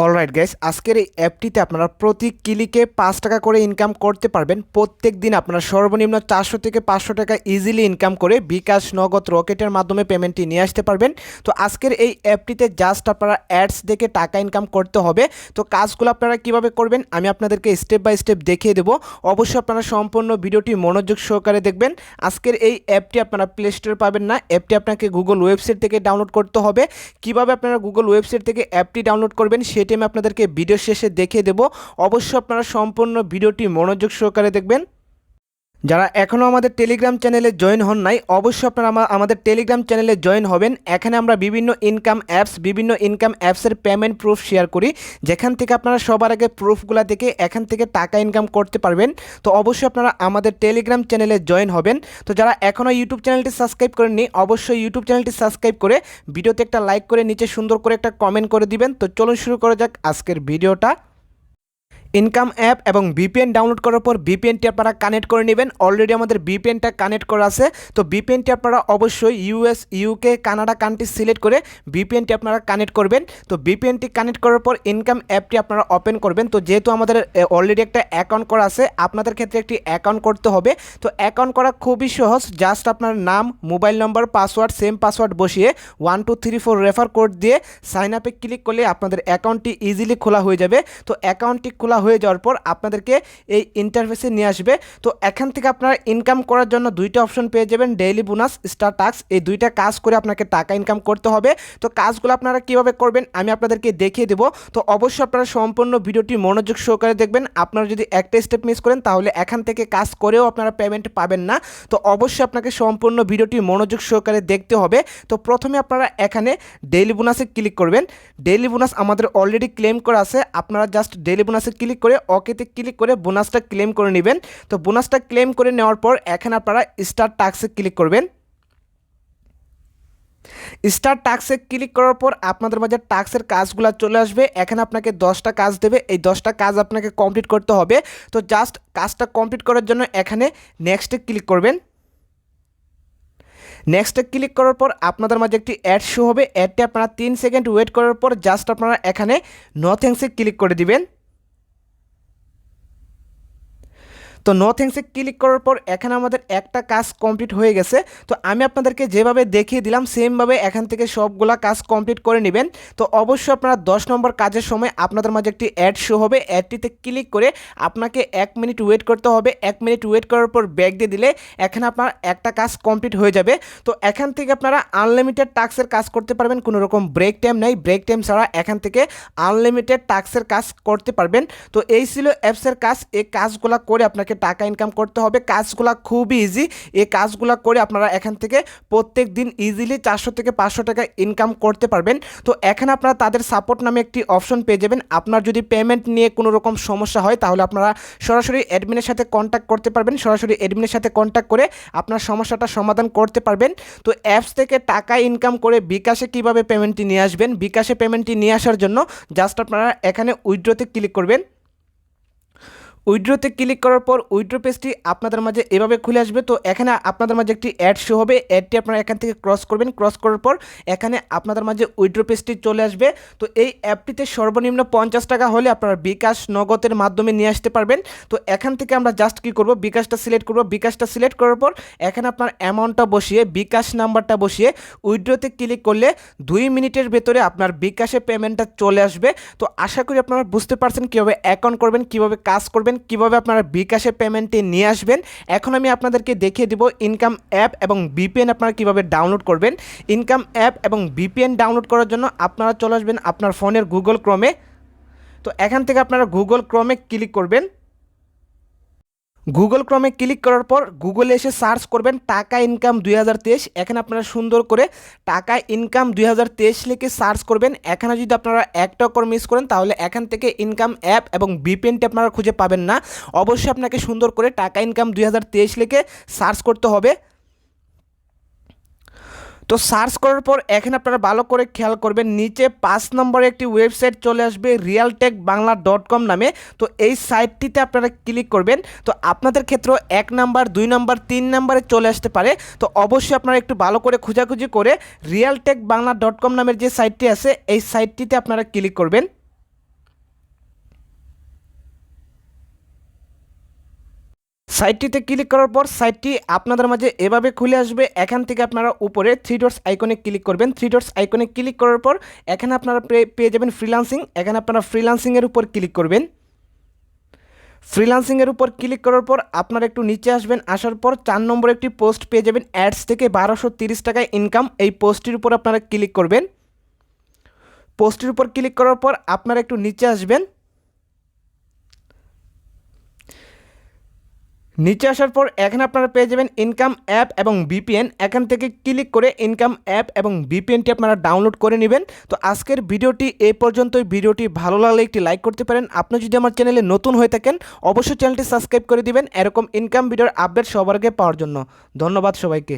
Alright guys, আজকের এই অ্যাপটিতে আপনারা প্রতি ক্লিকে 5 টাকা করে ইনকাম করতে পারবেন। প্রত্যেক দিন আপনারা সর্বনিম্ন 400 থেকে 500 টাকা ইজিলি ইনকাম করে বিকাশ, নগদ, রকেটের মাধ্যমে পেমেন্টটি নিয়ে আসতে পারবেন। তো আজকের এই অ্যাপটিতে জাস্ট আপনারা অ্যাডস দেখে টাকা ইনকাম করতে হবে। তো কাজগুলো আপনারা কিভাবে করবেন আমি আপনাদেরকে স্টেপ বাই স্টেপ দেখিয়ে দেবো। অবশ্যই আপনারা সম্পূর্ণ ভিডিওটি মনোযোগ সহকারে দেখবেন। আজকের এই অ্যাপটি আপনারা প্লে স্টোরে পাবেন না, অ্যাপটি আপনাকে গুগল ওয়েবসাইট থেকে ডাউনলোড করতে হবে। কিভাবে আপনারা গুগল ওয়েবসাইট থেকে অ্যাপটি ডাউনলোড করবেন সেটি আমি আপনাদেরকে ভিডিও শেষে দেখিয়ে দেব। অবশ্যই আপনারা সম্পূর্ণ ভিডিওটি মনোযোগ সহকারে দেখবেন। যারা এখনও আমাদের টেলিগ্রাম চ্যানেলে জয়েন হন নাই অবশ্যই আপনারা আমাদের টেলিগ্রাম চ্যানেলে জয়েন হবেন। এখানে আমরা বিভিন্ন ইনকাম অ্যাপসের পেমেন্ট প্রুফ শেয়ার করি, যেখান থেকে আপনারা সবার আগে প্রুফগুলো দেখে এখান থেকে টাকা ইনকাম করতে পারবেন। তো অবশ্যই আপনারা আমাদের টেলিগ্রাম চ্যানেলে জয়েন হবেন। তো যারা এখনও ইউটিউব চ্যানেলটি সাবস্ক্রাইব করেননি অবশ্যই ইউটিউব চ্যানেলটি সাবস্ক্রাইব করে ভিডিওতে একটা লাইক করে নিচে সুন্দর করে একটা কমেন্ট করে দিবেন। তো চলুন শুরু করা যাক আজকের ভিডিওটা। ইনকাম অ্যাপ এবং ভিপিএন ডাউনলোড করার পর ভিপিএনটি আপনারা কানেক্ট করে নেবেন। অলরেডি আমাদের ভিপিএনটা কানেক্ট করা আছে। তো ভিপিএনটি আপনারা অবশ্যই US, UK, Canada country select করে ভিপিএনটি আপনারা কানেক্ট করবেন। তো ভিপিএনটি কানেক্ট করার পর ইনকাম অ্যাপটি আপনারা ওপেন করবেন। তো যেহেতু আমাদের অলরেডি একটা অ্যাকাউন্ট করা আছে, আপনাদের ক্ষেত্রে একটি অ্যাকাউন্ট করতে হবে। তো অ্যাকাউন্ট করা খুবই সহজ, জাস্ট আপনার নাম, মোবাইল নম্বর, পাসওয়ার্ড, সেম পাসওয়ার্ড বসিয়ে 1 2 3 4 রেফার কোড দিয়ে সাইন আপে ক্লিক করলে আপনাদের অ্যাকাউন্টটি ইজিলি খোলা হয়ে যাবে। তো অ্যাকাউন্টটি খোলা হয়ে যাওয়ার পর আপনাদেরকে এই ইন্টারফেসে নিয়ে আসবে। তো এখান থেকে আপনারা ইনকাম করার জন্য দুইটা অপশন পেয়ে যাবেন, ডেইলি বোনাস, স্টার টাস্ক। এই দুইটা কাজ করে আপনাকে টাকা ইনকাম করতে হবে। তো কাজগুলো আপনারা কিভাবে করবেন আমি আপনাদেরকে দেখিয়ে দেবো। তো অবশ্যই আপনারা সম্পূর্ণ ভিডিওটি মনোযোগ সহকারে দেখবেন। আপনারা যদি একটা স্টেপ মিস করেন তাহলে এখান থেকে কাজ করেও আপনারা পেমেন্ট পাবেন না। তো অবশ্যই আপনাকে সম্পূর্ণ ভিডিওটি মনোযোগ সহকারে দেখতে হবে। তো প্রথমে আপনারা এখানে ডেইলি বোনাসে ক্লিক করবেন। ডেইলি বোনাস আমাদের অলরেডি ক্লেম করা আছে। আপনারা জাস্ট ডেইলি বোনাসে ক্লিক করে ওকেতে ক্লিক করে বোনাসটা ক্লেম করে নেবেন। তো বোনাসটা ক্লেম করে নেওয়ার পর এখানে আপনারা স্টার টাস্কে ক্লিক করবেন। স্টার টাস্কে ক্লিক করার পর আপনাদের মাঝে টাস্কের কাজগুলো চলে আসবে। এখানে আপনাকে 10টা কাজ দেবে, এই 10টা কাজ আপনাকে কমপ্লিট করতে হবে। তো জাস্ট কাজটা কমপ্লিট করার জন্য এখানে নেক্সটে ক্লিক করবেন। নেক্সটে ক্লিক করার পর আপনাদের মাঝে একটি অ্যাড শো হবে। অ্যাডটি আপনারা 3 সেকেন্ড ওয়েট করার পর জাস্ট আপনারা এখানে নো থ্যাঙ্কসে ক্লিক করে দিবেন। তো নো থ্যাঙ্কসে ক্লিক করার পর এখানে আমাদের একটা কাজ কমপ্লিট হয়ে গেছে। তো আমি আপনাদেরকে যেভাবে দেখিয়ে দিলাম সেমভাবে এখান থেকে সবগুলা কাজ কমপ্লিট করে নেবেন। তো অবশ্যই আপনারা 10 নম্বর কাজের সময় আপনাদের মাঝে একটি অ্যাড শো হবে। অ্যাডটিতে ক্লিক করে আপনাকে 1 মিনিট ওয়েট করতে হবে। 1 মিনিট ওয়েট করার পর ব্যাক দিয়ে দিলে এখানে আপনার একটা কাজ কমপ্লিট হয়ে যাবে। তো এখান থেকে আপনারা আনলিমিটেড টাস্কের কাজ করতে পারবেন, কোনো রকম ব্রেক টাইম নেই। ব্রেক টাইম ছাড়া এখান থেকে আনলিমিটেড টাস্কের কাজ করতে পারবেন। তো এই ছিল অ্যাপসের কাজ। এই কাজগুলো করে আপনাকে টাকা ইনকাম করতে হবে। কাজগুলো খুবই ইজি। এই কাজগুলো করে আপনারা এখান থেকে প্রত্যেক দিন ইজিলি 400 থেকে 500 টাকা ইনকাম করতে পারবেন। তো এখানে আপনারা তাদের সাপোর্ট নামে একটি অপশন পেয়ে যাবেন। আপনার যদি পেমেন্ট নিয়ে কোনো রকম সমস্যা হয় তাহলে আপনারা সরাসরি অ্যাডমিনের সাথে কন্ট্যাক্ট করতে পারবেন। সরাসরি অ্যাডমিনের সাথে কন্ট্যাক্ট করে আপনার সমস্যাটা সমাধান করতে পারবেন। তো অ্যাপস থেকে টাকা ইনকাম করে বিকাশে কিভাবে পেমেন্টটি নিয়ে আসবেন, বিকাশে পেমেন্টটি নিয়ে আসার জন্য জাস্ট আপনারা এখানে উইথড্রতে ক্লিক করবেন। উইথড্রোতে ক্লিক করার পর উইথড্রো পেজটি আপনাদের মাঝে এভাবে খুলে আসবে। তো এখানে আপনাদের মাঝে একটি অ্যাড শো হবে। অ্যাডটি আপনারা এখান থেকে ক্রস করবেন। ক্রস করার পর এখানে আপনাদের মাঝে উইথড্রো পেজটি চলে আসবে। তো এই অ্যাপটিতে সর্বনিম্ন 50 টাকা হলে আপনারা বিকাশ, নগদের মাধ্যমে নিয়ে আসতে পারবেন। তো এখান থেকে আমরা জাস্ট কী করব, বিকাশটা সিলেক্ট করব। বিকাশটা সিলেক্ট করার পর এখানে আপনার অ্যামাউন্টটা বসিয়ে, বিকাশ নাম্বারটা বসিয়ে উইথড্রোতে ক্লিক করলে 2 মিনিটের ভেতরে আপনার বিকাশে পেমেন্টটা চলে আসবে। তো আশা করি আপনারা বুঝতে পারছেন কীভাবে অ্যাকাউন্ট করবেন, কীভাবে কাজ করবেন, কিভাবে আপনারা বিকাশে পেমেন্টটি নিয়ে আসবেন। এখন আমি আপনাদেরকে দেখিয়ে দিব ইনকাম অ্যাপ এবং ভিপিএন আপনারা কিভাবে ডাউনলোড করবেন। ইনকাম অ্যাপ এবং ভিপিএন ডাউনলোড করার জন্য আপনারা চলে আসবেন আপনার ফোনের গুগল ক্রোমে। তো এখান থেকে আপনারা গুগল ক্রোমে ক্লিক করবেন। গুগল ক্রমে ক্লিক করার পর গুগলে এসে সার্চ করবেন টাকা ইনকাম 2023। এখানে আপনারা সুন্দর করে টাকা ইনকাম 2023 লিখে সার্চ করবেন। এখানে যদি আপনারা একটা করে মিস করেন তাহলে এখান থেকে ইনকাম অ্যাপ এবং ভিপিএনটি আপনারা খুঁজে পাবেন না। অবশ্যই আপনাকে সুন্দর করে টাকা ইনকাম 2023 লিখে সার্চ করতে হবে। তো সার্চ করার পর এখানে আপনারা ভালো করে খেয়াল করবেন, নিচে 5 নম্বরে একটি ওয়েবসাইট চলে আসবে realtekbangla.com নামে। তো এই সাইটটিতে আপনারা ক্লিক করবেন। তো আপনাদের ক্ষেত্রে 1 নাম্বার, 2 নাম্বার, 3 নাম্বারে চলে আসতে পারে। তো অবশ্যই আপনারা একটু ভালো করে খোঁজাখুঁজি করে realtekbangla.com নামের যে সাইটটি আছে এই সাইটটিতে আপনারা ক্লিক করবেন। সাইটটিতে ক্লিক করার পর সাইটটি আপনাদের মাঝে এভাবে খুলে আসবে। এখান থেকে আপনারা উপরে থ্রি ডটস আইকনে ক্লিক করবেন। থ্রি ডটস আইকনে ক্লিক করার পর এখানে আপনারা পেয়ে যাবেন ফ্রিল্যান্সিং। এখানে আপনারা ফ্রিল্যান্সিংয়ের উপর ক্লিক করবেন। ফ্রিল্যান্সিংয়ের উপর ক্লিক করার পর আপনারা একটু নিচে আসবেন। আসার পর 4 নম্বরে একটি পোস্ট পেয়ে যাবেন, অ্যাডস থেকে 1230 টাকায় ইনকাম। এই পোস্টটির উপর আপনারা ক্লিক করবেন। পোস্টের উপর ক্লিক করার পর আপনারা একটু নিচে আসবেন। নিচে আসার পর এখানে আপনারা পেয়ে যাবেন ইনকাম অ্যাপ এবং ভিপিএন। এখান থেকে ক্লিক করে ইনকাম অ্যাপ এবং ভিপিএনটি আপনারা ডাউনলোড করে নেবেন। তো আজকের ভিডিওটি এই পর্যন্তই। ভিডিওটি ভালো লাগলে একটি লাইক করতে পারেন। আপনি যদি আমার চ্যানেলে নতুন হয়ে থাকেন অবশ্যই চ্যানেলটি সাবস্ক্রাইব করে দিবেন এরকম ইনকাম ভিডিওর আপডেট সবার আগে পাওয়ার জন্য। ধন্যবাদ সবাইকে।